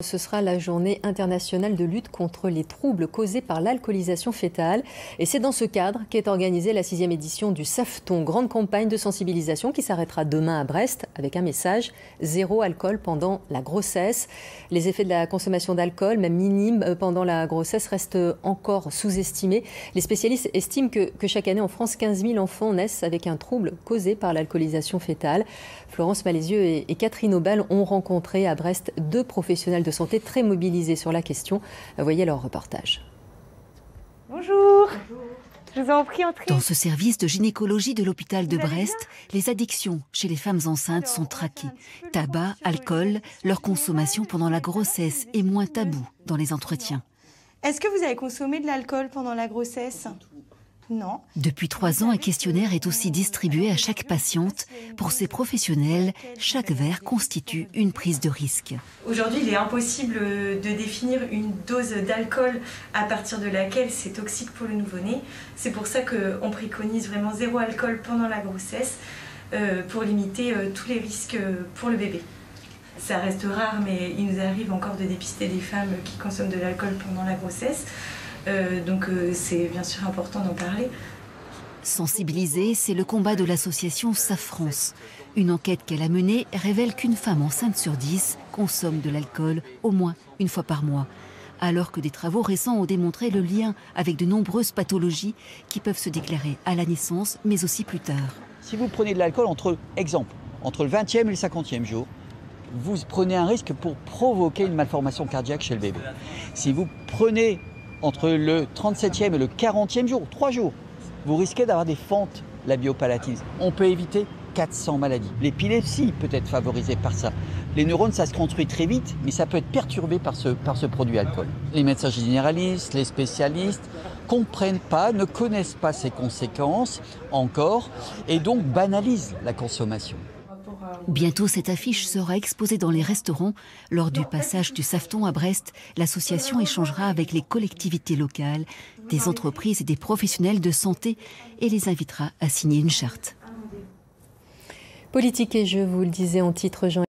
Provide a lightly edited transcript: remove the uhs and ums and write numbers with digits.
Ce sera la journée internationale de lutte contre les troubles causés par l'alcoolisation fœtale. Et c'est dans ce cadre qu'est organisée la 6e édition du Safton, grande campagne de sensibilisation qui s'arrêtera demain à Brest avec un message: zéro alcool pendant la grossesse. Les effets de la consommation d'alcool, même minimes pendant la grossesse, restent encore sous-estimés. Les spécialistes estiment que chaque année en France, 15 000 enfants naissent avec un trouble causé par l'alcoolisation fœtale. Florence Malézieux et Catherine Aubal ont rencontré à Brest 2 professionnels de santé très mobilisés sur la question. Voyez leur reportage. Bonjour. Je vous en prie, entrez. Dans ce service de gynécologie de l'hôpital de Brest, les addictions chez les femmes enceintes sont traquées. Tabac, alcool, leur consommation pendant la grossesse est moins tabou dans les entretiens. Est-ce que vous avez consommé de l'alcool pendant la grossesse ? Non. Depuis 3 ans, un questionnaire est aussi distribué à chaque patiente. Pour ces professionnels, chaque verre constitue une prise de risque. Aujourd'hui, il est impossible de définir une dose d'alcool à partir de laquelle c'est toxique pour le nouveau-né. C'est pour ça qu'on préconise vraiment zéro alcool pendant la grossesse pour limiter tous les risques pour le bébé. Ça reste rare, mais il nous arrive encore de dépister des femmes qui consomment de l'alcool pendant la grossesse. Donc c'est bien sûr important d'en parler. Sensibiliser, c'est le combat de l'association SAFRance. Une enquête qu'elle a menée révèle qu'une femme enceinte sur 10 consomme de l'alcool au moins une fois par mois. Alors que des travaux récents ont démontré le lien avec de nombreuses pathologies qui peuvent se déclarer à la naissance, mais aussi plus tard. Si vous prenez de l'alcool entre le 20e et le 50e jour, vous prenez un risque pour provoquer une malformation cardiaque chez le bébé. Si vous prenez entre le 37e et le 40e jour, 3 jours, vous risquez d'avoir des fentes labiopalatines. On peut éviter 400 maladies. L'épilepsie peut être favorisée par ça. Les neurones, ça se construit très vite, mais ça peut être perturbé par ce produit alcool. Les médecins généralistes, les spécialistes comprennent pas, ne connaissent pas ses conséquences encore, et donc banalisent la consommation. Bientôt, cette affiche sera exposée dans les restaurants. Lors du passage du Safton à Brest, l'association échangera avec les collectivités locales, des entreprises et des professionnels de santé et les invitera à signer une charte. Politique, et je vous le disais en titre, Jean